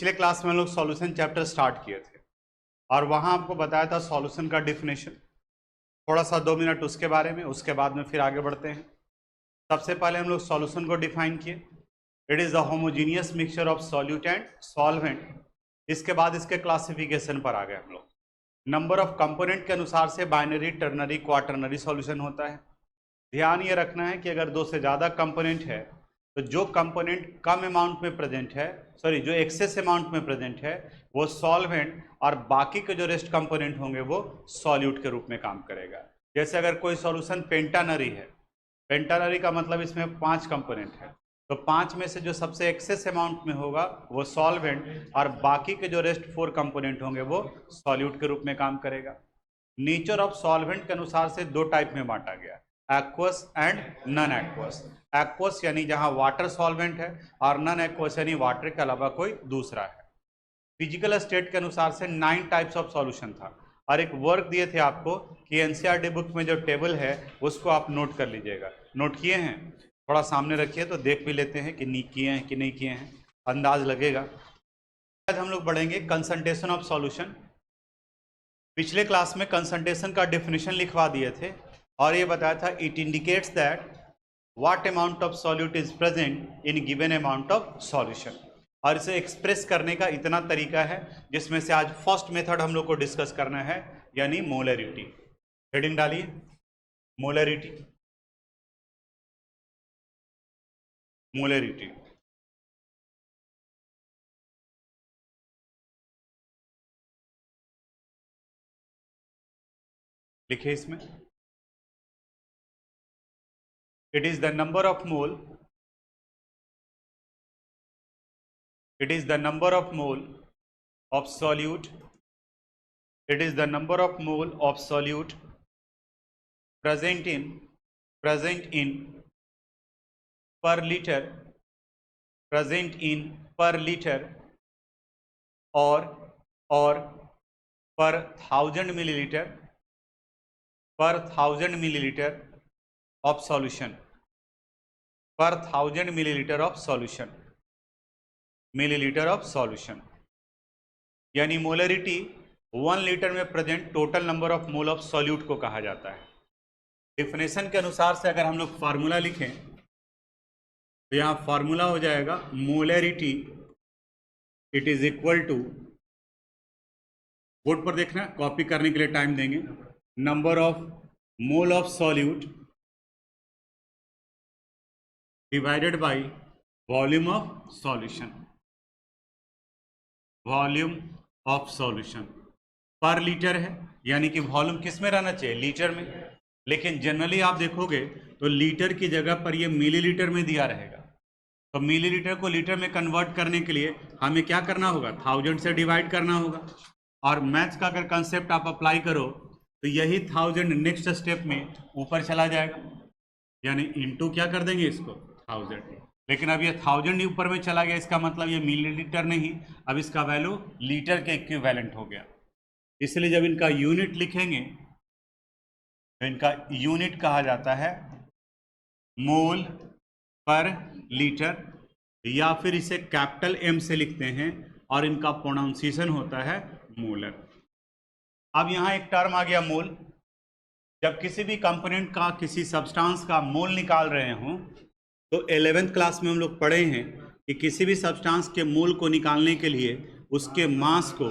पिछले क्लास में हम लोग सॉल्यूशन चैप्टर स्टार्ट किए थे और वहाँ आपको बताया था सॉल्यूशन का डिफिनेशन, थोड़ा सा 2 मिनट उसके बारे में, उसके बाद में फिर आगे बढ़ते हैं। सबसे पहले हम लोग सॉल्यूशन को डिफाइन किए, it is the homogeneous mixture of solute and solvent. इसके बाद इसके क्लासिफिकेशन पर आ गए हम लोग। नंबर ऑफ कंपोनेंट के अनुसार से बाइनरी, टर्नरी, क्वाटर्नरी सॉल्यूशन होता है। ध्यान ये रखना है कि अगर 2 से ज़्यादा कंपोनेंट है तो जो कंपोनेंट कम अमाउंट में प्रेजेंट है, जो एक्सेस अमाउंट में प्रेजेंट है वो सॉल्वेंट, और बाकी के जो रेस्ट कंपोनेंट होंगे वो सॉल्यूट के रूप में काम करेगा। जैसे अगर कोई सॉल्यूशन पेंटानरी है, पेंटानरी का मतलब इसमें 5 कंपोनेंट है, तो 5 में से जो सबसे एक्सेस अमाउंट में होगा वो सॉल्वेंट, और बाकी के जो रेस्ट 4 कंपोनेंट होंगे वो सॉल्यूट के रूप में काम करेगा। नेचर ऑफ सॉल्वेंट के अनुसार से 2 टाइप में बांटा गया, aqueous and non aqueous. Aqueous यानी जहां वाटर सॉल्वेंट है, और नॉन एक्वस यानी वाटर के अलावा कोई दूसरा है। फिजिकल स्टेट के अनुसार से 9 टाइप्स ऑफ सॉल्यूशन था, और एक वर्क दिए थे आपको कि एनसीईआरटी बुक में जो टेबल है उसको आप नोट कर लीजिएगा। नोट किए हैं? थोड़ा सामने रखिए तो देख भी लेते हैं कि नहीं किए हैं कि नहीं किए हैं, अंदाज लगेगा। आज हम लोग बढ़ेंगे कंसंट्रेशन ऑफ सॉल्यूशन। पिछले क्लास में कंसंट्रेशन का डेफिनेशन लिखवा दिए थे और ये बताया था it indicates that what amount of solute is present in given amount of solution. और इसे एक्सप्रेस करने का इतना तरीका है जिसमें से आज फर्स्ट मेथड हम लोग को डिस्कस करना है, यानी मोलरिटी। हेडिंग डालिए, मोलरिटी। मोलरिटी लिखिए इसमें, it is the number of mole, it is the number of mole of solute, it is the number of mole of solute present in per liter, present in per liter or per 1000 milliliter, per 1000 milliliter of solution, per 1000 milliliter of solution, millilitre of solution. यानी molarity 1 litre में present total number of mole of solute को कहा जाता है। Definition के अनुसार से अगर हम लोग फार्मूला लिखें तो यहां फार्मूला हो जाएगा molarity it is equal to, board पर देखना, कॉपी करने के लिए टाइम देंगे, number of mole of solute divided by volume of solution, volume of solution. पर लीटर है यानी कि वॉल्यूम किस में रहना चाहिए, लीटर में, लेकिन जनरली आप देखोगे तो लीटर की जगह पर ये मिलीलीटर में दिया रहेगा। तो मिलीलीटर को लीटर में कन्वर्ट करने के लिए हमें क्या करना होगा, 1000 से डिवाइड करना होगा। और मैथ्स का अगर कंसेप्ट आप अप्लाई करो तो यही 1000 नेक्स्ट स्टेप में ऊपर चला जाएगा, यानी इंटू क्या कर देंगे इसको 1000। लेकिन अब ये 1000 ऊपर में चला गया, इसका मतलब ये मिलीलीटर नहीं, अब इसका वैल्यू लीटर के इक्विवेलेंट हो गया। इसलिए जब इनका यूनिट लिखेंगे तो इनका यूनिट कहा जाता है मोल पर लीटर, या फिर इसे कैपिटल एम से लिखते हैं और इनका प्रोनाउंसिएशन होता है मोलर। अब यहाँ एक टर्म आ गया मोल। जब किसी भी कंपोनेंट का, किसी सब्सटेंस का मोल निकाल रहे हों तो 11th क्लास में हम लोग पढ़े हैं कि किसी भी सब्सटेंस के मोल को निकालने के लिए उसके मास को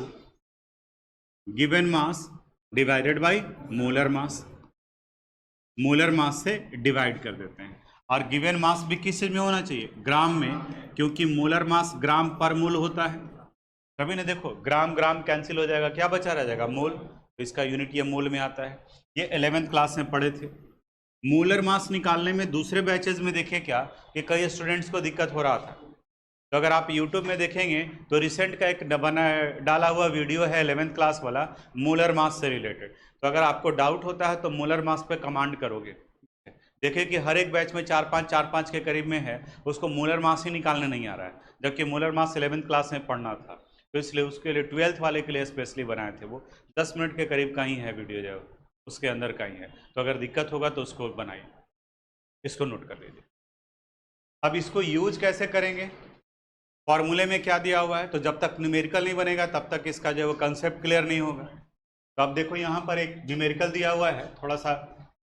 given mass divided by molar mass, molar mass से डिवाइड कर देते हैं। और गिवन मास भी किस में होना चाहिए, ग्राम में, क्योंकि मोलर मास ग्राम पर मोल होता है। कभी ना देखो ग्राम ग्राम कैंसिल हो जाएगा, क्या बचा रह जाएगा, मोल, तो इसका यूनिट ये मोल में आता है। ये 11th क्लास में पढ़े थे। मोलर मास निकालने में दूसरे बैचेज में देखें क्या कि कई स्टूडेंट्स को दिक्कत हो रहा था। तो अगर आप YouTube में देखेंगे तो रिसेंट का एक डाला हुआ वीडियो है 11th क्लास वाला, मोलर मास से रिलेटेड। तो अगर आपको डाउट होता है तो मोलर मास पे कमांड करोगे, देखिए कि हर एक बैच में 4-5 के करीब में है, उसको मोलर मास ही निकालने नहीं आ रहा है, जबकि मोलर मास 11th क्लास में पढ़ना था। तो इसलिए उसके लिए 12th वाले के लिए स्पेशली बनाए थे। वो 10 मिनट के करीब का ही है वीडियो, जो उसके अंदर का ही है। तो अगर दिक्कत होगा तो उसको बनाइए, इसको नोट कर लीजिए। अब इसको यूज कैसे करेंगे, फॉर्मूले में क्या दिया हुआ है, तो जब तक न्यूमेरिकल नहीं बनेगा तब तक इसका जो है वो कंसेप्ट क्लियर नहीं होगा। तो अब देखो यहाँ पर एक न्यूमेरिकल दिया हुआ है, थोड़ा सा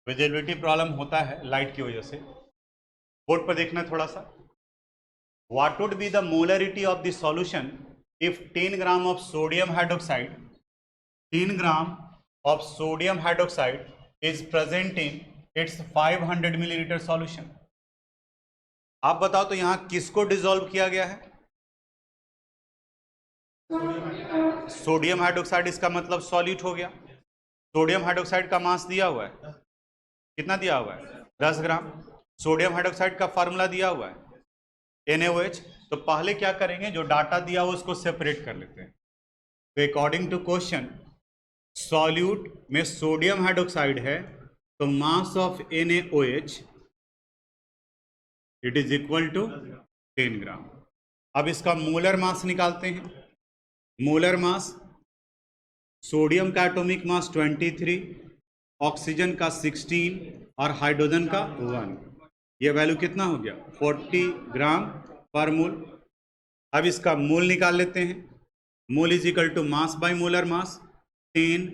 विजिबिलिटी प्रॉब्लम होता है लाइट की वजह से, बोर्ड पर देखना थोड़ा सा। What would be the molarity of the solution if 10 gram of sodium hydroxide, 10 gram of sodium hydroxide is present in its 500 milliliter solution? आप बताओ तो यहाँ किसको डिसॉल्व किया गया है? सोडियम हाइड्रोक्साइड, इसका मतलब सॉल्यूट हो गया। सोडियम हाइड्रोक्साइड का मास दिया हुआ है, कितना दिया हुआ है? 10 ग्राम। सोडियम हाइड्रोक्साइड का फार्मूला दिया हुआ है NaOH। तो पहले क्या करेंगे, जो डाटा दिया हो उसको सेपरेट कर लेते हैं। तो अकॉर्डिंग टू क्वेश्चन, सॉल्यूट में सोडियम हाइड्रोक्साइड है तो mass of NaOH it is equal to 10 gram. अब इसका मोलर मास निकालते हैं। मोलर मास, सोडियम का एटॉमिक मास 23, ऑक्सीजन का 16 और हाइड्रोजन का 1। ये वैल्यू कितना हो गया? 40 ग्राम पर मोल। अब इसका मोल निकाल लेते हैं। Mole is equal to mass by molar mass, 10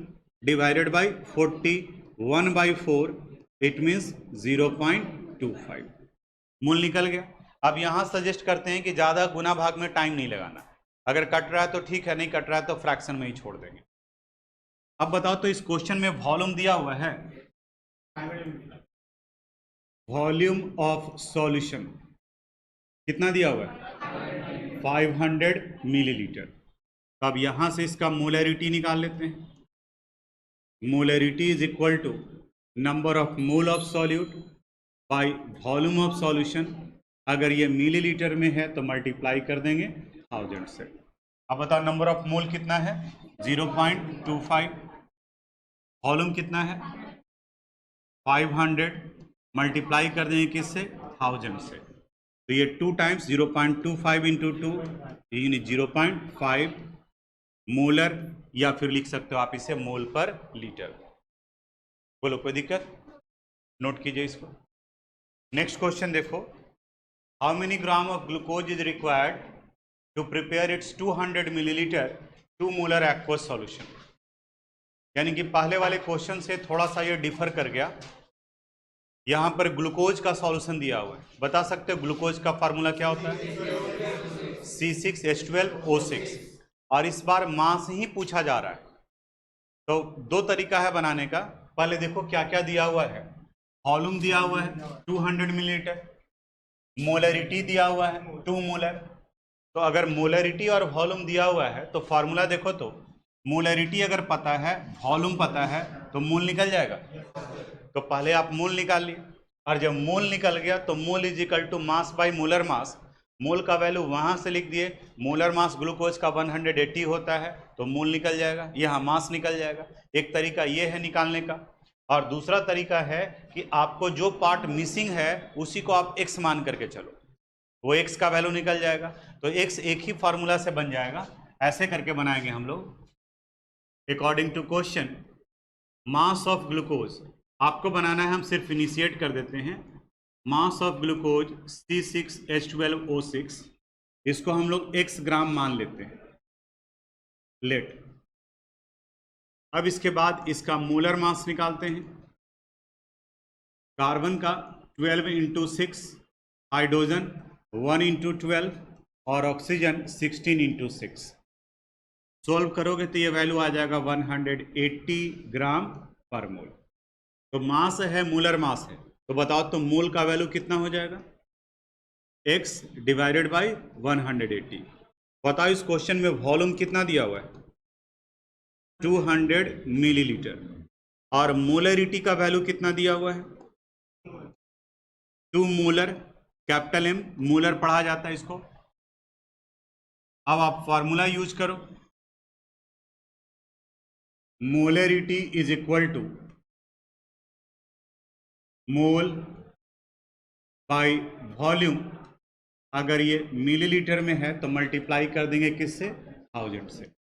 divided by 40, 1/4, it means 0.25। Mole निकल गया। अब यहाँ सजेस्ट करते हैं कि ज़्यादा गुना भाग में टाइम नहीं लगाना, अगर कट रहा है तो ठीक है, नहीं कट रहा है तो फ्रैक्शन में ही छोड़ देंगे। अब बताओ तो इस क्वेश्चन में वॉल्यूम दिया हुआ है, वॉल्यूम ऑफ सॉल्यूशन कितना दिया हुआ है? 500 मिलीलीटर। तो अब यहां से इसका मोलैरिटी निकाल लेते हैं। Molarity is equal to number of mole of solute by volume of solution. अगर ये मिलीलीटर में है तो मल्टीप्लाई कर देंगे 1000 से। अब बताओ नंबर ऑफ मोल कितना है? 0.25। वॉल्यूम कितना है? 500 मल्टीप्लाई कर देंगे किससे? 1000 से। तो ये 2 टाइम्स 0.25 इंटू 2 यानी 0.5 मोलर, या फिर लिख सकते हो आप इसे मोल पर लीटर। बोलो कोई दिक्कत? नोट कीजिए इसको। नेक्स्ट क्वेश्चन देखो, how many gram of glucose is required to prepare its 200 millilitre 2 molar aqueous solution. यानी कि पहले वाले क्वेश्चन से थोड़ा सा ये डिफर कर गया। यहाँ पर ग्लूकोज का सॉल्यूशन दिया हुआ है, बता सकते हो ग्लूकोज का फार्मूला क्या होता है? C6H12O6। और इस बार मास ही पूछा जा रहा है, तो 2 तरीका है बनाने का। पहले देखो क्या क्या दिया हुआ है। वॉल्यूम दिया हुआ है 200 मिलीलीटर, मोलरिटी दिया हुआ है 2 मोलर। तो अगर मोलरिटी और वॉल्यूम दिया हुआ है तो फार्मूला देखो, तो मोलरिटी अगर पता है, वॉल्यूम पता है, तो मोल निकल जाएगा। तो पहले आप मोल निकाल लिए, और जब मोल निकल गया तो mole is equal to mass by molar mass. Mole का वैल्यू वहां से लिख दिए, मोलर मास ग्लूकोज का 180 होता है तो मोल निकल जाएगा, यहाँ मास निकल जाएगा। एक तरीका ये है निकालने का, और दूसरा तरीका है कि आपको जो पार्ट मिसिंग है उसी को आप x मान करके चलो, वो x का वैल्यू निकल जाएगा। तो x एक ही फार्मूला से बन जाएगा। ऐसे करके बनाएंगे हम लोग। According to question, mass of glucose आपको बनाना है, हम सिर्फ इनिशिएट कर देते हैं। मास ऑफ ग्लूकोज C6H12O6, इसको हम लोग x ग्राम मान लेते हैं। लेट, अब इसके बाद इसका मोलर मास निकालते हैं। कार्बन का 12 इंटू 6, हाइड्रोजन 1 इंटू 12 और ऑक्सीजन 16 इंटू 6। सोल्व करोगे तो ये वैल्यू आ जाएगा 180 ग्राम पर मोल। तो मास है, मोलर मास है, तो बताओ तो मोल का वैल्यू कितना हो जाएगा? x divided by 180। बताओ इस क्वेश्चन में वॉल्यूम कितना दिया हुआ है? 200 मिलीलीटर। और मोलरिटी का वैल्यू कितना दिया हुआ है? 2 मोलर, कैपिटल M मोलर पढ़ा जाता है इसको। अब आप फॉर्मूला यूज करो, molarity is equal to mole by volume. अगर ये मिलीलीटर में है तो मल्टीप्लाई कर देंगे किससे? 1000 से।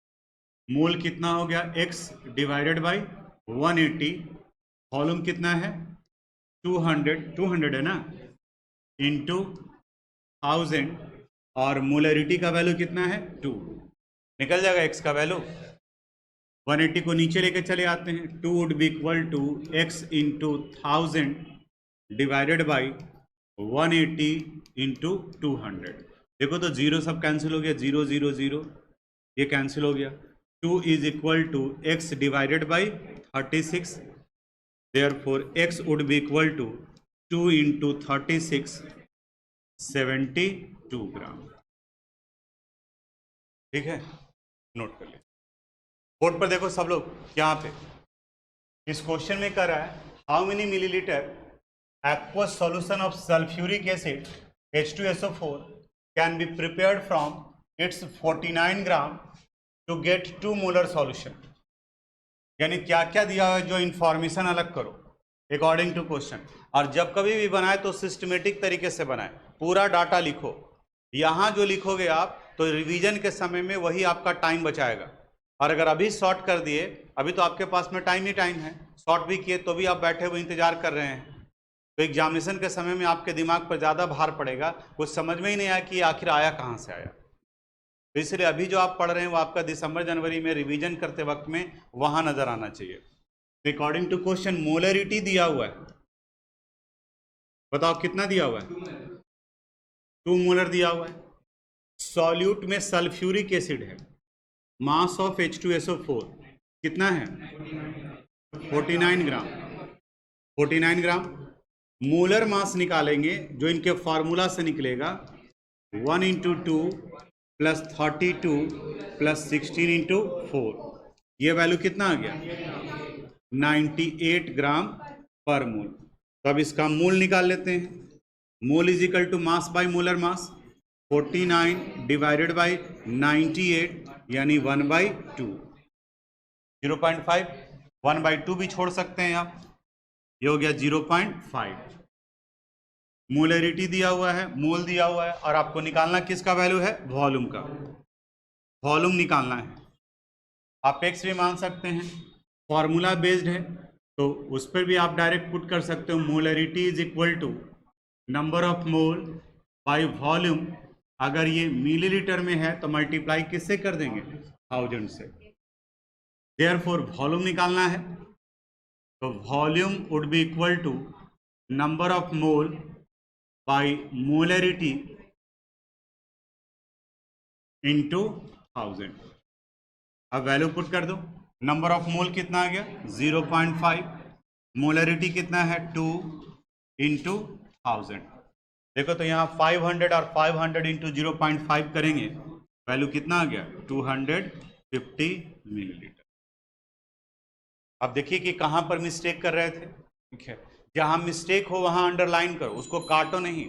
मोल कितना हो गया? x divided by 180। वॉल्यूम कितना है? 200 है ना, इंटू 1000 और मोलरिटी का वैल्यू कितना है 2, निकल जाएगा x का वैल्यू। 180 को नीचे लेके चले आते हैं, 2 would be equal to x into 1000 divided by 180 into 200। देखो तो जीरो सब कैंसिल हो गया, 0 0 0 ये कैंसिल हो गया। 2 is equal to x divided by 36, therefore x would be equal to 2 into 36 72 gram. ठीक है, नोट कर ले। बोर्ड पर देखो सब लोग, यहाँ पे इस क्वेश्चन में कर रहा है how many millilitre aqueous solution of sulfuric acid H2SO4 can be prepared from its 49 gram to get 2 molar solution। यानी क्या क्या दिया है जो इंफॉर्मेशन अलग करो अकॉर्डिंग टू क्वेश्चन। और जब कभी भी बनाए तो सिस्टमेटिक तरीके से बनाए, पूरा डाटा लिखो। यहाँ जो लिखोगे आप तो रिवीजन के समय में वही आपका टाइम बचाएगा। और अगर अभी शॉर्ट कर दिए, अभी तो आपके पास में टाइम ही टाइम है, शॉर्ट भी किए तो भी आप बैठे हुए इंतजार कर रहे हैं, तो एग्जामिनेशन के समय में आपके दिमाग पर ज़्यादा भार पड़ेगा, कुछ समझ में ही नहीं आया कि आखिर आया कहाँ से आया। तो इसलिए अभी जो आप पढ़ रहे हैं वो आपका दिसंबर जनवरी में रिवीजन करते वक्त में वहाँ नज़र आना चाहिए। अकॉर्डिंग टू क्वेश्चन मोलरिटी दिया हुआ है, बताओ कितना दिया हुआ है, 2 मोलर दिया हुआ है। सॉल्यूट में सल्फ्यूरिक एसिड है, मास ऑफ H2SO4 कितना है 49 ग्राम, 49 ग्राम। मोलर मास निकालेंगे जो इनके फार्मूला से निकलेगा 1 इंटू 2 प्लस 32 प्लस 16 इंटू 4, ये वैल्यू कितना आ गया 98 ग्राम पर मोल। तो अब इसका मोल निकाल लेते हैं। Mole is equal to mass by molar mass, 49 divided by 98 यानी 1/2, 0.5, 1/2 भी छोड़ सकते हैं आप, ये हो गया 0.5। मोलरिटी दिया हुआ है, मोल दिया हुआ है, और आपको निकालना किसका वैल्यू है, वॉल्यूम का। वॉल्यूम निकालना है, आप एक्स भी मान सकते हैं, फॉर्मूला बेस्ड है तो उस पर भी आप डायरेक्ट पुट कर सकते हो। Molarity is equal to number of mole by volume. अगर ये मिलीलीटर में है तो मल्टीप्लाई किससे कर देंगे 1000 से, देयरफॉर वॉल्यूम निकालना है तो volume would be equal to number of mole by molarity into 1000। अब वैल्यू पुट कर दो, नंबर ऑफ मोल कितना आ गया 0.5, मोलरिटी कितना है 2 इंटू 1000। देखो तो यहाँ 500 और 500 इंटू 0.5 करेंगे, वैल्यू कितना आ गया 250 मिलीलीटर। अब देखिए कि कहाँ पर मिस्टेक कर रहे थे, ठीक है, जहाँ मिस्टेक हो वहाँ अंडरलाइन करो, उसको काटो नहीं,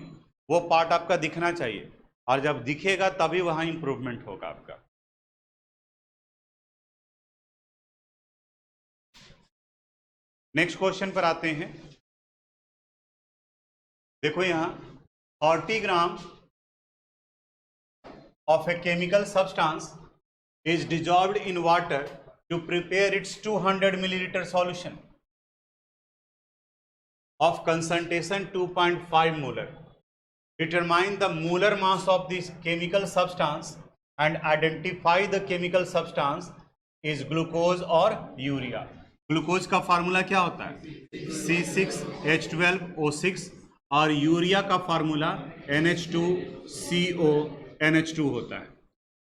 वो पार्ट आपका दिखना चाहिए, और जब दिखेगा तभी वहाँ इंप्रूवमेंट होगा आपका। नेक्स्ट क्वेश्चन पर आते हैं। देखो यहाँ 40 ग्राम of a chemical substance is dissolved in water to prepare its 200 milliliter solution of concentration 2.5 molar. Determine the molar mass of this chemical substance and identify the chemical substance is glucose or urea. Glucose का formula क्या होता है C6H12O6 और urea का formula NH2CONH2 होता है।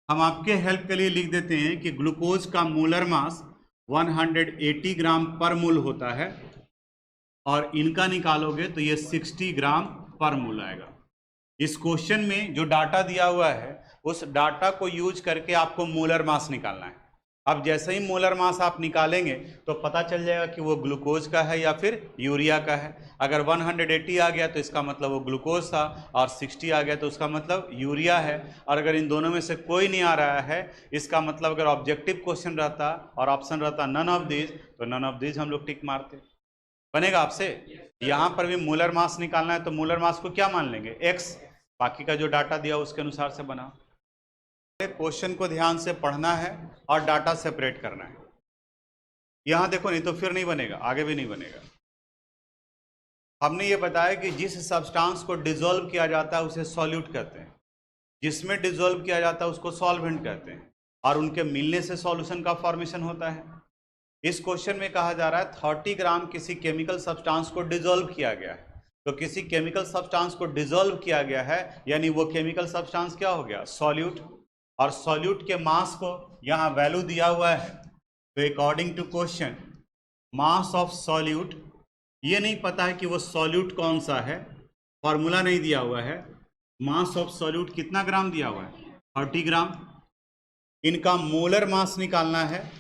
हम आपके हेल्प के लिए लिख देते हैं कि ग्लूकोज का मोलर मास 180 ग्राम पर मोल होता है, और इनका निकालोगे तो ये 60 ग्राम पर मोल आएगा। इस क्वेश्चन में जो डाटा दिया हुआ है उस डाटा को यूज करके आपको मोलर मास निकालना है। अब जैसे ही मोलर मास आप निकालेंगे तो पता चल जाएगा कि वो ग्लूकोज का है या फिर यूरिया का है। अगर 180 आ गया तो इसका मतलब वो ग्लूकोज था, और 60 आ गया तो उसका मतलब यूरिया है। और अगर इन दोनों में से कोई नहीं आ रहा है, इसका मतलब अगर ऑब्जेक्टिव क्वेश्चन रहता और ऑप्शन रहता नन ऑफ दिस, तो नन ऑफ दिस हम लोग टिक मारते। बनेगा आपसे। यहाँ पर भी मोलर मास निकालना है तो मोलर मास को क्या मान लेंगे x, बाकी का जो डाटा दिया उसके अनुसार से बना। क्वेश्चन को ध्यान से पढ़ना है और डाटा सेपरेट करना है। यहां देखो, नहीं तो फिर नहीं बनेगा, आगे भी नहीं बनेगा। हमने ये बताया कि जिस सब्सटेंस को डिसॉल्व किया जाता है उसे सॉल्यूट कहते हैं। जिसमें डिसॉल्व किया जाता है उसको सॉल्वेंट कहते हैं, और उनके मिलने से सॉल्यूशन का फॉर्मेशन होता है। इस क्वेश्चन में कहा जा रहा है 30 ग्राम किसी केमिकल सब्सटेंस को डिसॉल्व किया गया है। तो किसी केमिकल सब्सटेंस को डिसॉल्व किया गया है यानी वो केमिकल सब्सटेंस क्या हो गया, सॉल्यूट। और सॉल्यूट के मास को यहाँ वैल्यू दिया हुआ है। तो according to question mass of solute, ये नहीं पता है कि वो सॉल्यूट कौन सा है, फॉर्मूला नहीं दिया हुआ है। मास ऑफ सॉल्यूट कितना ग्राम दिया हुआ है, 30 ग्राम। इनका मोलर मास निकालना है।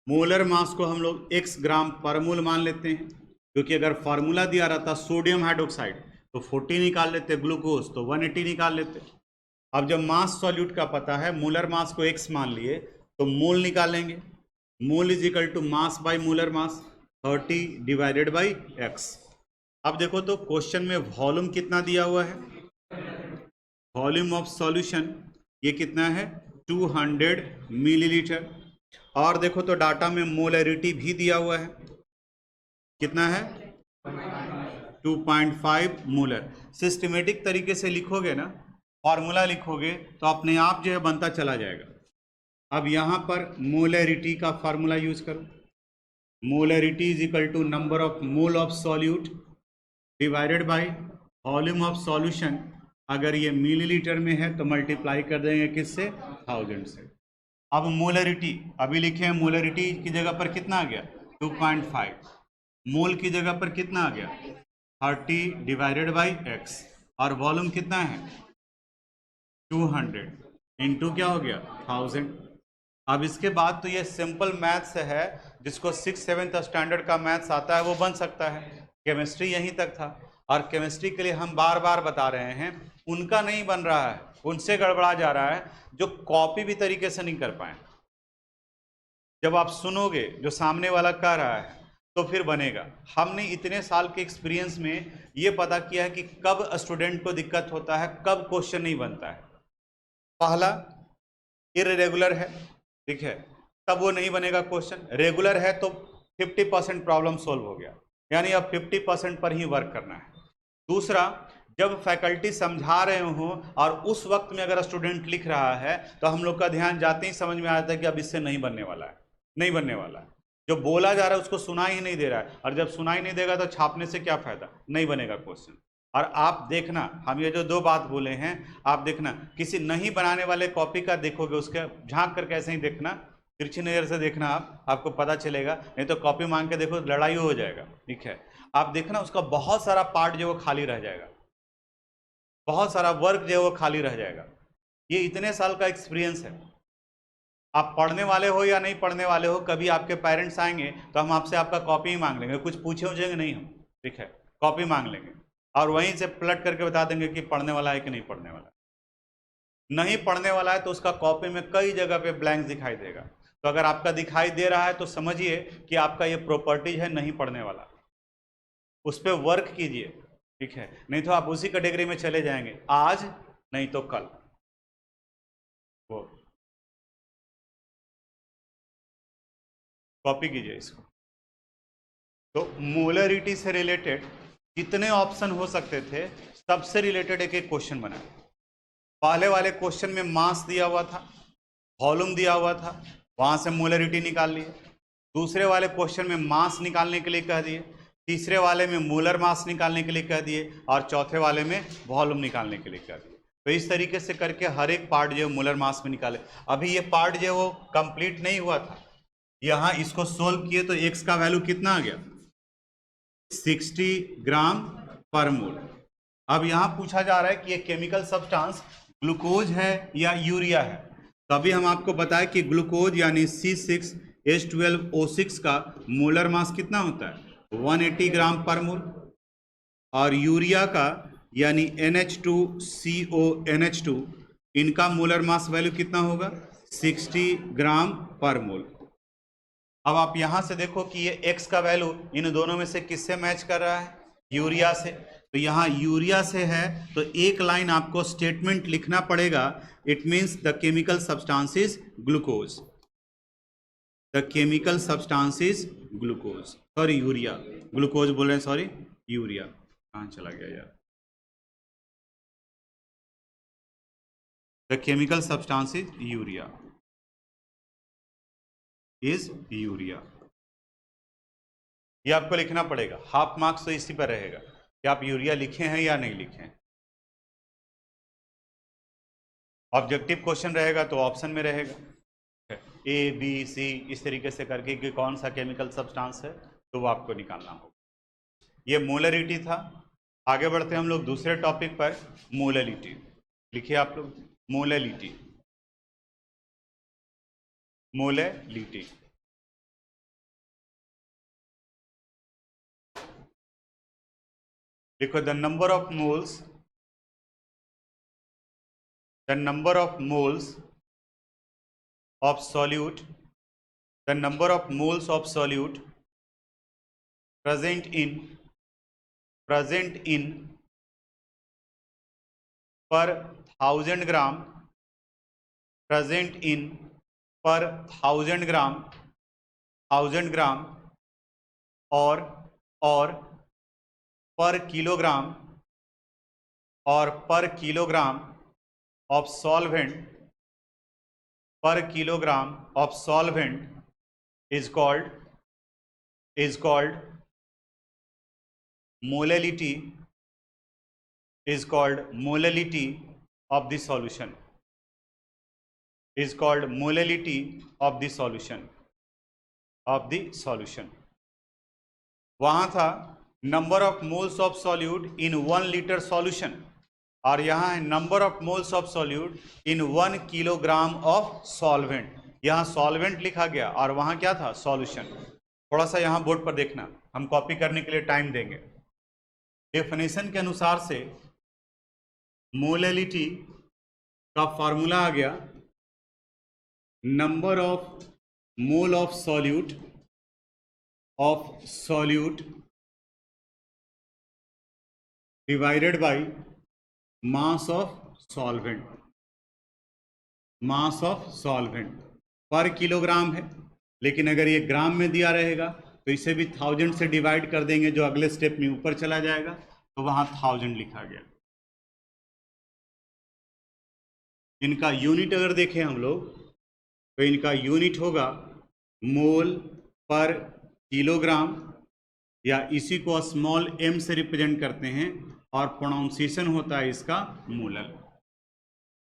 मोलर मास को हम लोग x ग्राम पर मोल मान लेते हैं, क्योंकि अगर फार्मूला दिया रहता सोडियम हाइड्रोक्साइड तो 40 निकाल लेते, ग्लूकोज तो 180 निकाल लेते। अब जब मास सॉल्यूट का पता है, मोलर मास को x मान लिए तो मोल निकालेंगे। Mole is equal to mass by molar mass, 30 divided by x। अब देखो तो क्वेश्चन में वॉल्यूम कितना दिया हुआ है, वॉल्यूम ऑफ सॉल्यूशन ये कितना है 200 मिलीलीटर। और देखो तो डाटा में मोलरिटी भी दिया हुआ है, कितना है 2.5 मोलर। सिस्टमेटिक तरीके से लिखोगे ना, फॉर्मूला लिखोगे तो अपने आप जो है बनता चला जाएगा। अब यहाँ पर मोलरिटी का फॉर्मूला यूज करो। Molarity is equal to number of mole of solute divided by volume of solution. अगर ये मिलीलीटर में है तो मल्टीप्लाई कर देंगे किससे, 1000 से। अब मोलरिटी अभी लिखे हैं, मोलरिटी की जगह पर कितना आ गया 2.5, मोल की जगह पर कितना आ गया 30 डिवाइडेड बाई x, और वॉल्यूम कितना है 200 इंटू क्या हो गया 1000। अब इसके बाद तो ये सिंपल मैथ्स है, जिसको 6-7 स्टैंडर्ड का मैथ्स आता है वो बन सकता है। केमिस्ट्री यहीं तक था, और केमिस्ट्री के लिए हम बार बार बता रहे हैं उनका नहीं बन रहा है, उनसे गड़बड़ा जा रहा है, जो कॉपी भी तरीके से नहीं कर पाए। जब आप सुनोगे जो सामने वाला कह रहा है तो फिर बनेगा। हमने इतने साल के एक्सपीरियंस में ये पता किया है कि कब स्टूडेंट को दिक्कत होता है, कब क्वेश्चन नहीं बनता है। पहला इरेगुलर है, ठीक है, तब वो नहीं बनेगा क्वेश्चन। रेगुलर है तो 50% प्रॉब्लम सोल्व हो गया, यानी अब 50% पर ही वर्क करना है। दूसरा, जब फैकल्टी समझा रहे हो और उस वक्त में अगर स्टूडेंट लिख रहा है तो हम लोग का ध्यान जाते ही समझ में आता है कि अब इससे नहीं बनने वाला है, नहीं बनने वाला है। जो बोला जा रहा है उसको सुनाई ही नहीं दे रहा है, और जब सुनाई नहीं देगा तो छापने से क्या फायदा, नहीं बनेगा क्वेश्चन। और आप देखना, हम ये जो 2 बात बोले हैं आप देखना, किसी नहीं बनाने वाले कॉपी का देखोगे, उसके झांक कर कैसे ही देखना, तिरछी नज़र से देखना, आपको पता चलेगा। नहीं तो कॉपी मांग के देखो लड़ाई हो जाएगा, ठीक है। आप देखना उसका बहुत सारा पार्ट जो वो खाली रह जाएगा, बहुत सारा वर्क जो है वो खाली रह जाएगा। ये इतने साल का एक्सपीरियंस है। आप पढ़ने वाले हो या नहीं पढ़ने वाले हो, कभी आपके पेरेंट्स आएंगे तो हम आपसे आपका कॉपी ही मांग लेंगे, कुछ पूछे उछेंगे नहीं हम, ठीक है, कॉपी मांग लेंगे और वहीं से पलट करके बता देंगे कि पढ़ने वाला है कि नहीं पढ़ने वाला। नहीं पढ़ने वाला है तो उसका कॉपी में कई जगह पे ब्लैंक दिखाई देगा। तो अगर आपका दिखाई दे रहा है तो समझिए कि आपका ये प्रॉपर्टीज है नहीं पढ़ने वाला, उस पर वर्क कीजिए, ठीक है। नहीं तो आप उसी कैटेगरी में चले जाएंगे, आज नहीं तो कल। वो कॉपी कीजिए इसको। तो मोलरिटी से रिलेटेड जितने ऑप्शन हो सकते थे सबसे रिलेटेड एक एक क्वेश्चन बनाए। पहले वाले क्वेश्चन में मास दिया हुआ था, वॉल्यूम दिया हुआ था, वहां से मोलरिटी निकाल लिए। दूसरे वाले क्वेश्चन में मास निकालने के लिए कह दिए, तीसरे वाले में मोलर मास निकालने के लिए कह दिए, और चौथे वाले में वॉल्यूम निकालने के लिए कह दिए। तो इस तरीके से करके हर एक पार्ट जो है मोलर मास में निकाले। अभी ये पार्ट जो है वो कंप्लीट नहीं हुआ था, यहाँ इसको सोल्व किए तो x का वैल्यू कितना आ गया 60 ग्राम पर मोल। अब यहाँ पूछा जा रहा है कि ये केमिकल सब्सटेंस ग्लूकोज है या यूरिया है। तो अभी हम आपको बताएं कि ग्लूकोज यानी C6H12O6 का मोलर मास कितना होता है 180 ग्राम पर मोल, और यूरिया का यानी NH2CONH2 इनका मोलर मास वैल्यू कितना होगा 60 ग्राम पर मोल। अब आप यहां से देखो कि ये x का वैल्यू इन दोनों में से किससे मैच कर रहा है, यूरिया से। तो यहाँ यूरिया से है तो एक लाइन आपको स्टेटमेंट लिखना पड़ेगा, it means the chemical substance is glucose, the chemical substance is glucose, sorry urea, glucose बोल रहे हैं, सॉरी यूरिया, कहाँ चला गया यार। The chemical substance is urea, is urea. ये आपको लिखना पड़ेगा, हाफ मार्क्स तो इसी पर रहेगा कि आप यूरिया लिखे हैं या नहीं लिखे हैं। ऑब्जेक्टिव क्वेश्चन रहेगा तो ऑप्शन में रहेगा ए बी सी इस तरीके से करके कि कौन सा केमिकल सब्सटेंस है, तो वो आपको निकालना होगा। ये मोलरिटी था। आगे बढ़ते हैं हम लोग दूसरे टॉपिक पर, मोलरिटी। लिखिए आप लोग, मोलरिटी, मोलरिटी। देखो, the number of moles, the number of moles of solute, the number of moles of solute present in per 1000 gram, present in per 1000 gram, 1000 gram और per kilogram और per kilogram of solvent, per kilogram of solvent is called molality, is called molality of the solution, is called molality of the solution, of the solution। वहां था number of moles of solute in 1 litre solution, और यहाँ है number of moles of solute in 1 kilogram of solvent. यहाँ solvent लिखा गया और वहाँ क्या था, सॉल्यूशन। थोड़ा सा यहाँ बोर्ड पर देखना, हम कॉपी करने के लिए टाइम देंगे। डेफिनेशन के अनुसार से मोलैलिटी का फॉर्मूला आ गया, number of mole of solute divided by mass of solvent, mass of solvent पर किलोग्राम है, लेकिन अगर ये ग्राम में दिया रहेगा तो इसे भी 1000 से डिवाइड कर देंगे, जो अगले स्टेप में ऊपर चला जाएगा, तो वहां 1000 लिखा गया। इनका यूनिट अगर देखें हम लोग तो इनका यूनिट होगा मोल पर किलोग्राम, या इसी को स्मॉल m से रिप्रेजेंट करते हैं, और प्रोनाउंसिएशन होता है इसका मोलर।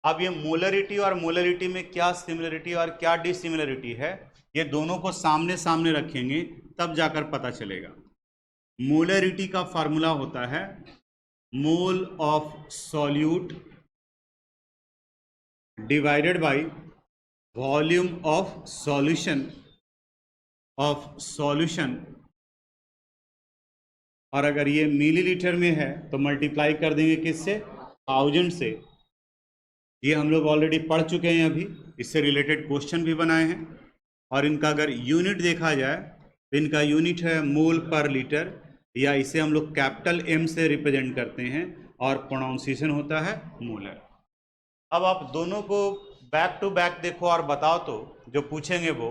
अब ये मोलरिटी और मोलरिटी में क्या सिमिलरिटी और क्या डिसिमिलरिटी है, ये दोनों को सामने सामने रखेंगे तब जाकर पता चलेगा। मोलरिटी का फार्मूला होता है मोल of solute divided by volume of solution, और अगर ये मिलीलीटर में है तो मल्टीप्लाई कर देंगे किससे, 1000 से। ये हम लोग ऑलरेडी पढ़ चुके हैं, अभी इससे रिलेटेड क्वेश्चन भी बनाए हैं। और इनका अगर यूनिट देखा जाए तो इनका यूनिट है मोल पर लीटर, या इसे हम लोग कैपिटल M से रिप्रेजेंट करते हैं, और प्रोनाउंसिएशन होता है मोलर। अब आप दोनों को बैक टू बैक देखो और बताओ तो जो पूछेंगे वो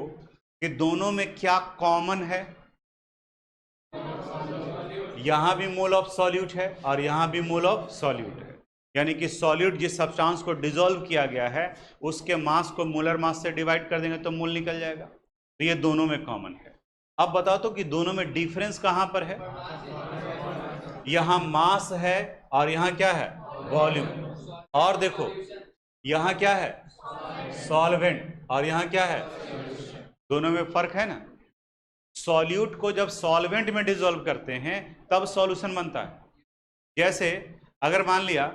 कि दोनों में क्या कॉमन है। यहाँ भी मोल ऑफ सॉल्यूट है और यहाँ भी मोल ऑफ सॉल्यूट है, यानी कि सॉल्यूट जिस सब्सटेंस को डिसॉल्व किया गया है उसके मास को मोलर मास से डिवाइड कर देंगे तो मोल निकल जाएगा। तो ये दोनों में कॉमन है। अब बताओ तो कि दोनों में डिफरेंस कहाँ पर है। यहाँ मास है और यहाँ क्या है, वॉल्यूम। और देखो यहाँ क्या है, सॉल्वेंट, और यहाँ क्या है, दोनों में फर्क है ना। सॉल्यूट को जब सॉल्वेंट में डिसॉल्व करते हैं तब सॉल्यूशन बनता है। जैसे अगर मान लिया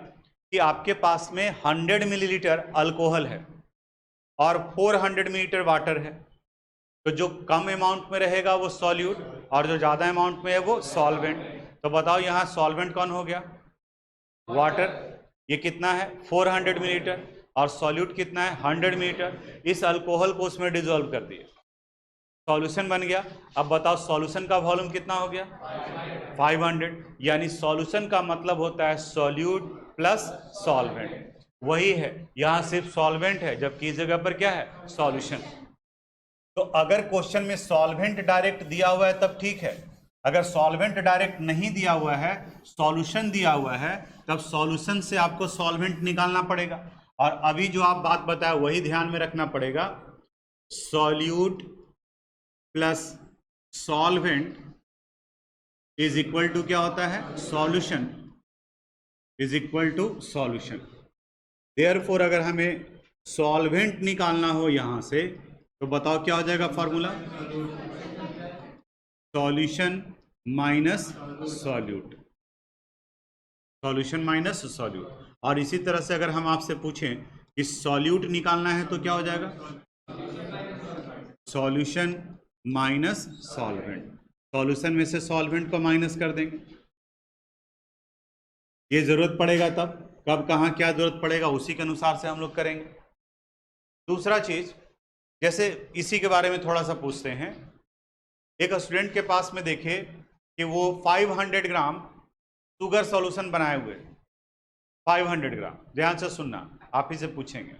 कि आपके पास में 100 मिलीलीटर अल्कोहल है और 400 मिलीलीटर वाटर है, तो जो कम अमाउंट में रहेगा वो सॉल्यूट, और जो ज़्यादा अमाउंट में है वो सॉल्वेंट। तो बताओ यहाँ सॉल्वेंट कौन हो गया, वाटर। ये कितना है, 400 मिलीलीटर, और सॉल्यूट कितना है, 100 मिलीलीटर। इस अल्कोहल को उसमें डिसॉल्व कर दिए, सॉल्यूशन बन गया। अब बताओ सॉल्यूशन का वॉल्यूम कितना हो गया, 500। यानी सॉल्यूशन का मतलब होता है सॉल्यूट प्लस सॉल्वेंट। वही है, यहाँ सिर्फ सॉल्वेंट है जबकि इस जगह पर क्या है, सॉल्यूशन। तो अगर क्वेश्चन में सॉल्वेंट डायरेक्ट दिया हुआ है तब ठीक है, अगर सॉल्वेंट डायरेक्ट नहीं दिया हुआ है, सॉल्यूशन दिया हुआ है, तब सॉल्यूशन से आपको सॉल्वेंट निकालना पड़ेगा। और अभी जो आप बात बताया वही ध्यान में रखना पड़ेगा, solute plus solvent is equal to क्या होता है, solution is equal to solution. Therefore अगर हमें सॉल्वेंट निकालना हो यहां से तो बताओ क्या हो जाएगा formula, solution minus solute, solution minus solute. और इसी तरह से अगर हम आपसे पूछें कि सॉल्यूट निकालना है तो क्या हो जाएगा, सॉल्यूशन माइनस सॉल्वेंट, सॉल्यूशन में से सॉल्वेंट को माइनस कर देंगे। ये जरूरत पड़ेगा तब, कब कहाँ क्या जरूरत पड़ेगा उसी के अनुसार से हम लोग करेंगे। दूसरा चीज, जैसे इसी के बारे में थोड़ा सा पूछते हैं, एक स्टूडेंट के पास में देखे कि वो 500 ग्राम शुगर सॉल्यूशन बनाए हुए, 500 ग्राम, ध्यान से सुनना, आप ही से पूछेंगे,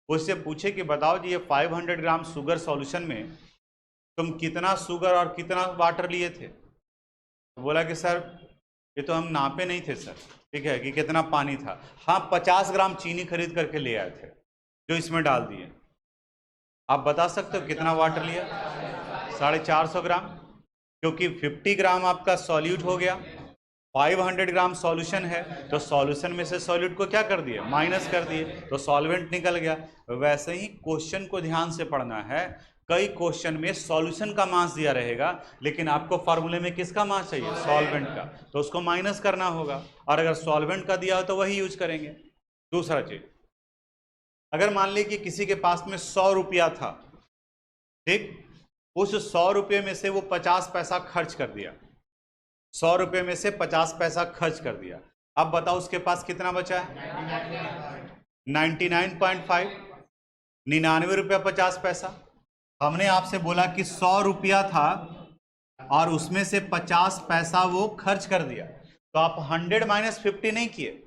उससे पूछे कि बताओ जी ये 500 ग्राम शुगर सॉल्यूशन में तुम कितना शुगर और कितना वाटर लिए थे। तो बोला कि सर ये तो हम नापे नहीं थे सर, ठीक है, कि कितना पानी था। हाँ 50 ग्राम चीनी खरीद करके ले आए थे जो इसमें डाल दिए। आप बता सकते हो कितना वाटर लिया, 450 ग्राम, क्योंकि 50 ग्राम आपका सॉल्यूट हो गया, 500 ग्राम सॉल्यूशन है, तो सॉल्यूशन में से सॉल्यूट को क्या कर दिए, माइनस कर दिए, तो सॉल्वेंट निकल गया। वैसे ही क्वेश्चन को ध्यान से पढ़ना है, कई क्वेश्चन में सॉल्यूशन का मास दिया रहेगा लेकिन आपको फार्मूले में किसका मास चाहिए, सॉल्वेंट का, तो उसको माइनस करना होगा, और अगर सॉल्वेंट का दिया हो तो वही यूज करेंगे। दूसरा चीज, अगर मान ली कि किसी के पास में 100 रुपया था, ठीक, उस 100 रुपये में से वो 50 पैसा खर्च कर दिया, 100 रुपये में से 50 पैसा खर्च कर दिया। अब बताओ उसके पास कितना बचा है, 99.5, 99 रुपया 50 पैसा। हमने आपसे बोला कि 100 रुपया था और उसमें से 50 पैसा वो खर्च कर दिया, तो आप 100 माइनस 50 नहीं किए,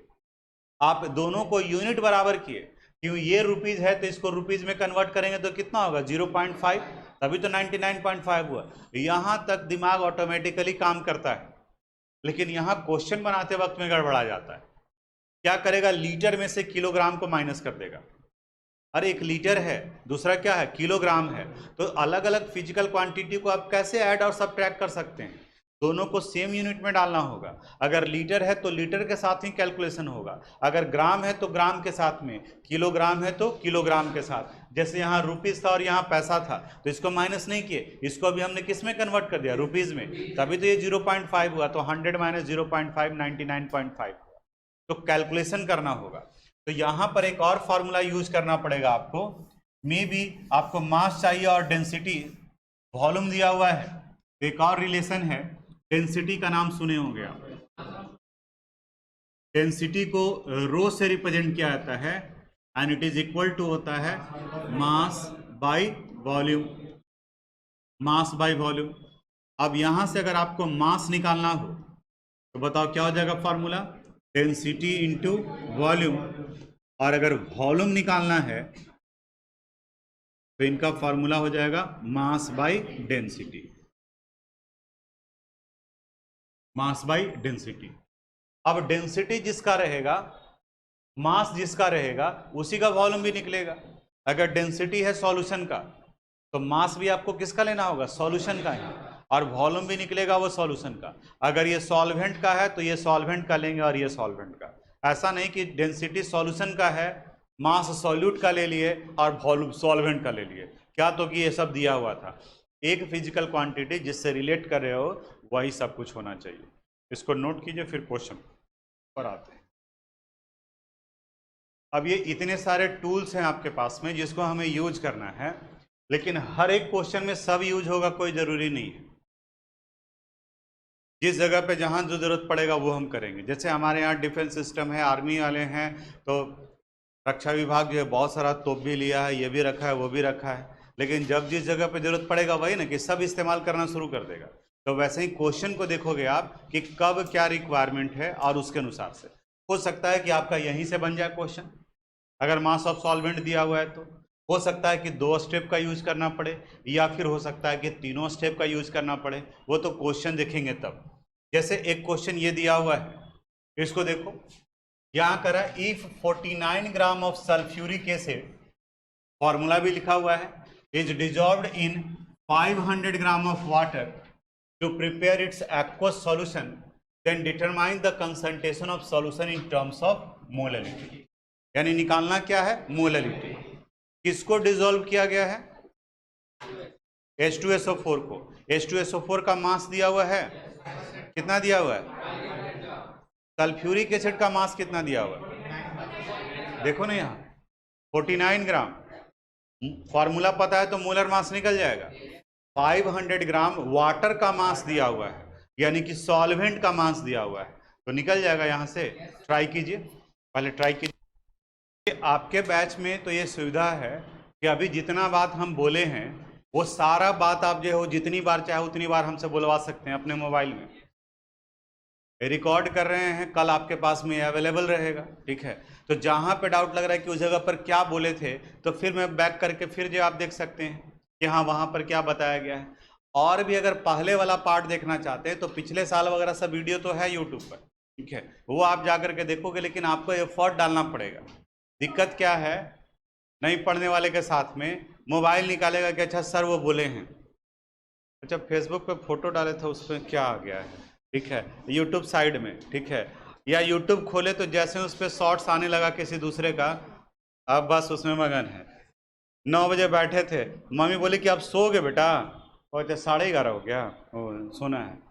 आप दोनों को यूनिट बराबर किए। क्यों, ये रुपीज है तो इसको रुपीज में कन्वर्ट करेंगे तो कितना होगा, 0.5, तभी तो 99.5 हुआ। यहां तक दिमाग ऑटोमेटिकली काम करता है, लेकिन यहां क्वेश्चन बनाते वक्त में गड़बड़ा जाता है। क्या करेगा, लीटर में से किलोग्राम को माइनस कर देगा। अरे 1 लीटर है, दूसरा क्या है, किलोग्राम है, तो अलग अलग फिजिकल क्वांटिटी को आप कैसे ऐड और सब्ट्रैक्ट कर सकते हैं, दोनों को सेम यूनिट में डालना होगा। अगर लीटर है तो लीटर के साथ ही कैलकुलेशन होगा, अगर ग्राम है तो ग्राम के साथ में, किलोग्राम है तो किलोग्राम के साथ। जैसे यहाँ रुपीज था और यहाँ पैसा था, तो इसको माइनस नहीं किए, इसको भी हमने किस में कन्वर्ट कर दिया, रुपीज में, तभी तो ये 0.5 हुआ। तो 100 माइनस 0.5 99.5, तो कैलकुलेशन करना होगा। तो यहां पर एक और फॉर्मूला यूज करना पड़ेगा आपको, मे बी आपको मास चाहिए और डेंसिटी, वॉल्यूम दिया हुआ है, एक और रिलेशन है, डेंसिटी का नाम सुने होंगे आप। डेंसिटी को रो से रिप्रेजेंट किया जाता है and it is equal to होता है mass by volume, mass by volume. अब यहां से अगर आपको मास निकालना हो तो बताओ क्या हो जाएगा फॉर्मूला, डेंसिटी इंटू वॉल्यूम। और अगर वॉल्यूम निकालना है तो इनका फॉर्मूला हो जाएगा mass by density, mass by density. अब डेंसिटी जिसका रहेगा, मास जिसका रहेगा, उसी का वॉल्यूम भी निकलेगा। अगर डेंसिटी है सॉल्यूशन का तो मास भी आपको किसका लेना होगा, सॉल्यूशन का ही, और वॉल्यूम भी निकलेगा वो सॉल्यूशन का। अगर ये सॉल्वेंट का है तो ये सॉल्वेंट का लेंगे और ये सॉल्वेंट का। ऐसा नहीं कि डेंसिटी सॉल्यूशन का है, मास सॉल्यूट का ले लिए और वॉल्यूम सॉल्वेंट का ले लिए, क्या तो कि ये सब दिया हुआ था। एक फिजिकल क्वांटिटी जिससे रिलेट कर रहे हो वही सब कुछ होना चाहिए। इसको नोट कीजिए, फिर क्वेश्चन पर आते हैं। अब ये इतने सारे टूल्स हैं आपके पास में जिसको हमें यूज करना है, लेकिन हर एक क्वेश्चन में सब यूज होगा कोई जरूरी नहीं है। जिस जगह पे जहां जो जरूरत पड़ेगा वो हम करेंगे। जैसे हमारे यहाँ डिफेंस सिस्टम है, आर्मी वाले हैं, तो रक्षा विभाग जो है बहुत सारा तोप भी लिया है, ये भी रखा है वो भी रखा है, लेकिन जब जिस जगह पे जरूरत पड़ेगा वही ना कि सब इस्तेमाल करना शुरू कर देगा। तो वैसे ही क्वेश्चन को देखोगे आप कि कब क्या रिक्वायरमेंट है और उसके अनुसार से हो सकता है कि आपका यहीं से बन जाए क्वेश्चन। अगर मास ऑफ सॉल्वेंट दिया हुआ है तो हो सकता है कि 2 स्टेप का यूज करना पड़े, या फिर हो सकता है कि 3 स्टेप का यूज करना पड़े, वो तो क्वेश्चन देखेंगे तब। जैसे एक क्वेश्चन ये दिया हुआ है, इसको देखो, यहां करा if 49 gram of sulphuric acid, formula भी लिखा हुआ है, is dissolved in 500 gram of water to prepare its aqueous solution, then determine the concentration of solution in terms of molarity. यानी निकालना क्या है, मोलरिटी। किसको डिजोल्व किया गया है, H2SO4 को। H2SO4 का मास दिया हुआ है, कितना दिया हुआ है, सल्फ्यूरिक एसिड का मास कितना दिया हुआ है, देखो ना यहाँ 49 ग्राम, फॉर्मूला पता है तो मोलर मास निकल जाएगा। 500 ग्राम वाटर का मास दिया हुआ है, यानी कि सॉल्वेंट का मास दिया हुआ है, तो निकल जाएगा यहाँ से। ट्राई कीजिए, पहले ट्राई कीजिए। आपके बैच में तो ये सुविधा है कि अभी जितना बात हम बोले हैं वो सारा बात आप जो हो जितनी बार चाहे उतनी बार हमसे बुलवा सकते हैं अपने मोबाइल में, रिकॉर्ड कर रहे हैं, कल आपके पास में अवेलेबल रहेगा। ठीक है, तो जहाँ पे डाउट लग रहा है कि उस जगह पर क्या बोले थे, तो फिर मैं बैक करके फिर जो आप देख सकते हैं कि हाँ वहाँ पर क्या बताया गया है। और भी अगर पहले वाला पार्ट देखना चाहते हैं तो पिछले साल वगैरह सब वीडियो तो है यूट्यूब पर, ठीक है, वो आप जा करके देखोगे, लेकिन आपको एफर्ट डालना पड़ेगा। दिक्कत क्या है, नहीं पढ़ने वाले के साथ में मोबाइल निकालेगा कि अच्छा सर वो बोले हैं, अच्छा फेसबुक पे फोटो डाले थे उस पर क्या आ गया है, ठीक है, यूट्यूब साइड में, ठीक है, या यूट्यूब खोले तो जैसे उस पर शॉर्ट्स आने लगा किसी दूसरे का, अब बस उसमें मगन है। 9 बजे बैठे थे, मम्मी बोली कि आप सो गए बेटा, और 11:30 हो गया, सोना है।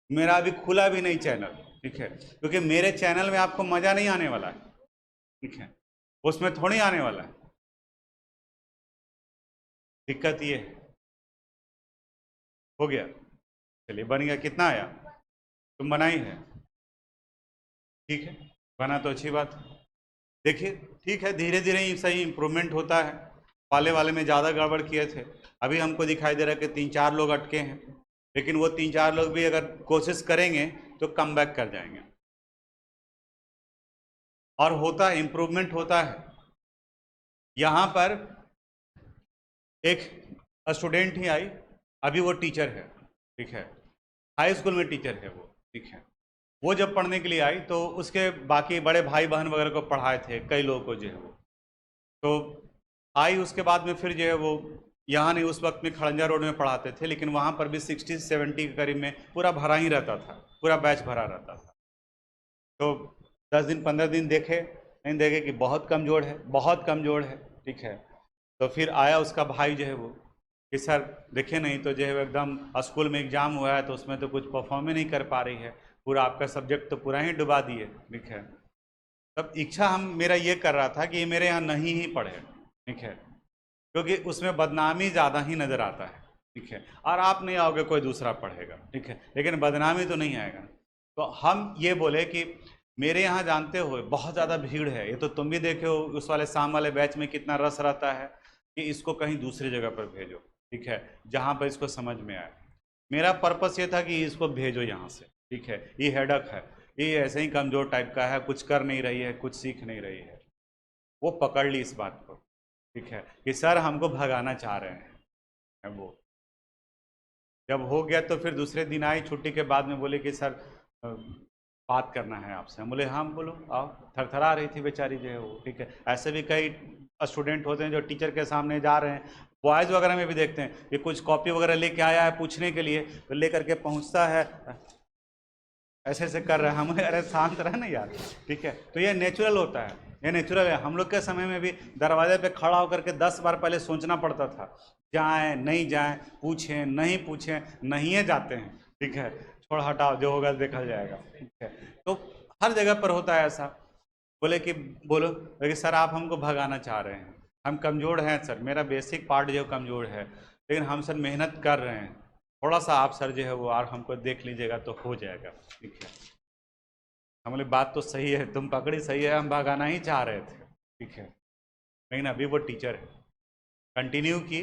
मेरा अभी खुला भी नहीं चैनल, ठीक है, क्योंकि मेरे चैनल में आपको मज़ा नहीं आने वाला है, ठीक है, उसमें थोड़ी आने वाला है। दिक्कत ये हो गया, चलिए बन गया, कितना आया, तुम बनाई है, ठीक है, बना तो अच्छी बात। देखिए ठीक है, धीरे धीरे ही सही इम्प्रूवमेंट होता है। पाले वाले में ज़्यादा गड़बड़ किए थे, अभी हमको दिखाई दे रहा है कि 3-4 लोग अटके हैं, लेकिन वो 3-4 लोग भी अगर कोशिश करेंगे तो कम बैक कर जाएंगे, और होता है, इम्प्रूवमेंट होता है। यहाँ पर एक स्टूडेंट ही आई, अभी वो टीचर है, ठीक है, हाई स्कूल में टीचर है वो, ठीक है, वो जब पढ़ने के लिए आई तो उसके बाकी बड़े भाई बहन वगैरह को पढ़ाए थे, कई लोगों को जो है वो, तो आई उसके बाद में फिर जो है वो यहाँ नहीं, उस वक्त में खड़ंजा रोड में पढ़ाते थे, लेकिन वहाँ पर भी 60-70 के करीब में पूरा भरा ही रहता था, पूरा बैच भरा रहता था। तो 10 दिन 15 दिन देखे, नहीं देखे कि बहुत कमज़ोर है, बहुत कमज़ोर है, ठीक है, तो फिर आया उसका भाई जो है वो कि सर देखे नहीं तो जो है एकदम स्कूल में एग्ज़ाम हुआ है तो उसमें तो कुछ परफॉर्म ही नहीं कर पा रही है, पूरा आपका सब्जेक्ट तो पूरा ही डुबा दिए, ठीक है। तब इच्छा हम मेरा ये कर रहा था कि ये मेरे यहाँ नहीं ही पढ़े, ठीक है, क्योंकि उसमें बदनामी ज़्यादा ही नज़र आता है, ठीक है, और आप नहीं आओगे कोई दूसरा पढ़ेगा, ठीक है, लेकिन बदनामी तो नहीं आएगा। तो हम ये बोले कि मेरे यहाँ जानते हो बहुत ज़्यादा भीड़ है, ये तो तुम भी देखे हो उस वाले शाम वाले बैच में कितना रस रहता है, कि इसको कहीं दूसरी जगह पर भेजो, ठीक है, जहाँ पर इसको समझ में आए। मेरा पर्पस ये था कि इसको भेजो यहाँ से, ठीक है, ये हेडक है, ये ऐसे ही कमज़ोर टाइप का है, कुछ कर नहीं रही है, कुछ सीख नहीं रही है। वो पकड़ ली इस बात को, ठीक है, कि सर हमको भगाना चाह रहे हैं। वो जब हो गया तो फिर दूसरे दिन आई छुट्टी के बाद में, बोले कि सर बात करना है आपसे। हम बोले हाँ बोलो, आओ। थरथरा रही थी बेचारी जो है वो, ठीक है। ऐसे भी कई स्टूडेंट होते हैं जो टीचर के सामने जा रहे हैं, बॉयज़ वगैरह में भी देखते हैं कि कुछ कॉपी वगैरह लेके आया है पूछने के लिए, तो ले करके पहुँचता है, ऐसे ऐसे कर रहे हैं। हम अरे शांत रहे ना यार, ठीक है। तो ये नेचुरल होता है, ये नेचुरल है। हम लोग के समय में भी दरवाजे पे खड़ा होकर के 10 बार पहले सोचना पड़ता था, जाएं नहीं जाएं, पूछें नहीं पूछें, नहीं है जाते हैं, ठीक है, छोड़ हटाओ जो होगा देखा जाएगा, ठीक है। तो हर जगह पर होता है ऐसा। बोले कि बोलो, लेकिन सर आप हमको भगाना चाह रहे हैं, हम कमज़ोर हैं सर, मेरा बेसिक पार्ट जो कमज़ोर है, लेकिन हम सर मेहनत कर रहे हैं, थोड़ा सा आप सर जो है वो और हमको देख लीजिएगा तो हो जाएगा, ठीक है। हम बोले बात तो सही है, तुम पकड़ी सही है, हम भगाना ही चाह रहे थे, ठीक है, लेकिन अभी वो टीचर है। कंटिन्यू की,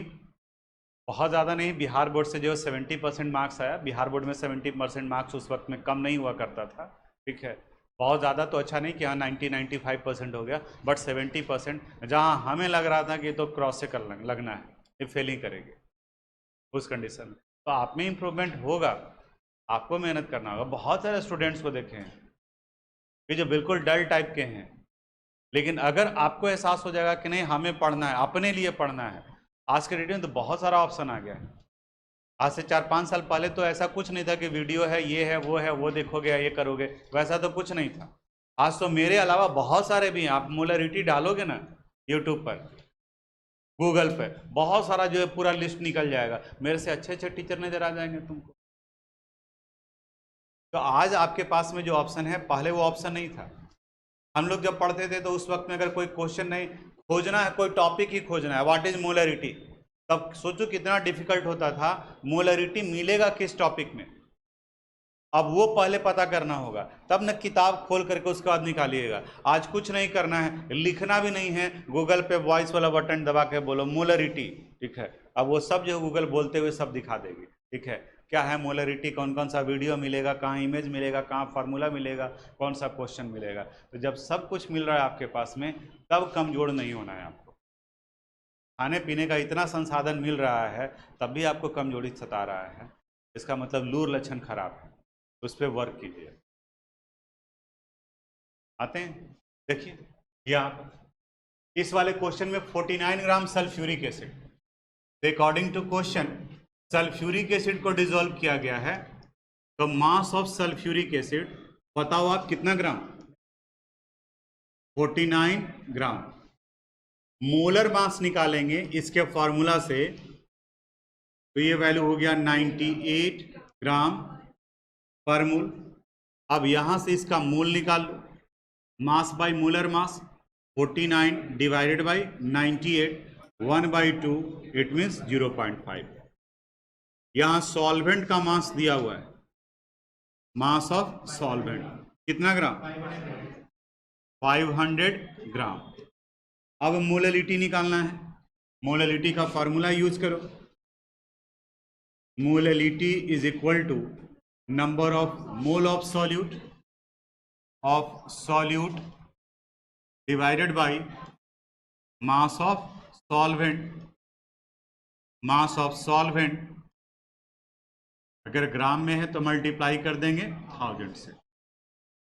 बहुत ज़्यादा नहीं, बिहार बोर्ड से जो 70% मार्क्स आया। बिहार बोर्ड में 70% मार्क्स उस वक्त में कम नहीं हुआ करता था, ठीक है। बहुत ज़्यादा तो अच्छा नहीं कि हाँ 90-95% हो गया, बट 70%, जहाँ हमें लग रहा था कि ये तो क्रॉस से कर लगना है, ये फेल ही करेगी उस कंडीशन में। तो आप में इम्प्रूवमेंट होगा, आपको मेहनत करना होगा। बहुत सारे स्टूडेंट्स को देखें ये जो बिल्कुल डल टाइप के हैं। लेकिन अगर आपको एहसास हो जाएगा कि नहीं हमें पढ़ना है, अपने लिए पढ़ना है, आज के डेट में तो बहुत सारा ऑप्शन आ गया है। आज से 4-5 साल पहले तो ऐसा कुछ नहीं था कि वीडियो है, ये है, वो देखोगे, ये करोगे, वैसा तो कुछ नहीं था। आज तो मेरे अलावा बहुत सारे भी हैं। आप मोलरिटी डालोगे ना यूट्यूब पर, गूगल पे, बहुत सारा जो है पूरा लिस्ट निकल जाएगा। मेरे से अच्छे अच्छे टीचर नजर आ जाएंगे तुमको। तो आज आपके पास में जो ऑप्शन है, पहले वो ऑप्शन नहीं था। हम लोग जब पढ़ते थे तो उस वक्त में अगर कोई क्वेश्चन नहीं खोजना है, कोई टॉपिक ही खोजना है, व्हाट इज मोलरिटी, तब सोचो कितना डिफिकल्ट होता था। मोलरिटी मिलेगा किस टॉपिक में, अब वो पहले पता करना होगा, तब न किताब खोल करके उसके बाद निकालिएगा। आज कुछ नहीं करना है, लिखना भी नहीं है, गूगल पे वॉइस वाला बटन दबा के बोलो मोलरिटी, ठीक है, अब वो सब जो गूगल बोलते हुए सब दिखा देगी। ठीक है, क्या है मोलरिटी, कौन कौन सा वीडियो मिलेगा, कहाँ इमेज मिलेगा, कहाँ फार्मूला मिलेगा, कौन सा क्वेश्चन मिलेगा। तो जब सब कुछ मिल रहा है आपके पास में, तब कमजोर नहीं होना है आपको। खाने पीने का इतना संसाधन मिल रहा है, तब भी आपको कमजोरी सता रहा है, इसका मतलब लूर लक्षण खराब है, उस पर वर्क कीजिए। आते हैं, देखिए यहाँ पर इस वाले क्वेश्चन में 49 gram sulphuric acid. According to question sulphuric acid को डिसॉल्व किया गया है, तो मास ऑफ सल्फ्यूरिक एसिड बताओ आप कितना ग्राम, 49 ग्राम। मोलर मास निकालेंगे इसके फॉर्मूला से, तो ये वैल्यू हो गया 98 ग्राम पर मोल। अब यहां से इसका मोल निकाल लो, mass by molar mass, 49 divided by 98, 1/2, it means 0.5। यहां सॉल्वेंट का मास दिया हुआ है, मास ऑफ सॉल्वेंट कितना ग्राम, 500 ग्राम। अब मोलरिटी निकालना है, मोलरिटी का फॉर्मूला यूज करो, molarity is equal to number of mole of solute divided by mass of solvent. Mass of solvent अगर ग्राम में है तो मल्टीप्लाई कर देंगे 1000 से।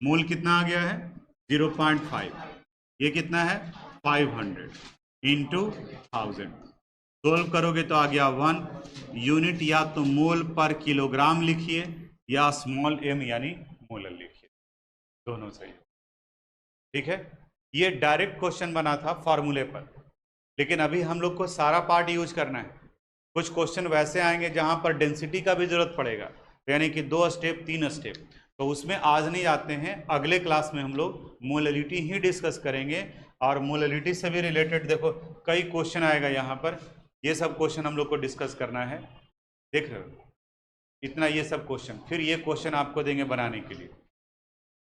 मोल कितना आ गया है 0.5, ये कितना है 500 इंटू 1000। सोल्व करोगे तो आ गया 1 यूनिट, या तो मोल पर किलोग्राम लिखिए या स्मॉल m यानी मोलर लिखिए, दोनों सही। ठीक है, ये डायरेक्ट क्वेश्चन बना था फॉर्मूले पर, लेकिन अभी हम लोग को सारा पार्ट यूज करना है। कुछ क्वेश्चन वैसे आएंगे जहां पर डेंसिटी का भी जरूरत पड़ेगा, यानी कि 2 स्टेप 3 स्टेप, तो उसमें आज नहीं आते हैं। अगले क्लास में हम लोग मोलरिटी ही डिस्कस करेंगे, और मोलरिटी से भी रिलेटेड देखो कई क्वेश्चन आएगा यहाँ पर, ये सब क्वेश्चन हम लोग को डिस्कस करना है। देख रहे हो इतना, ये सब क्वेश्चन, फिर ये क्वेश्चन आपको देंगे बनाने के लिए।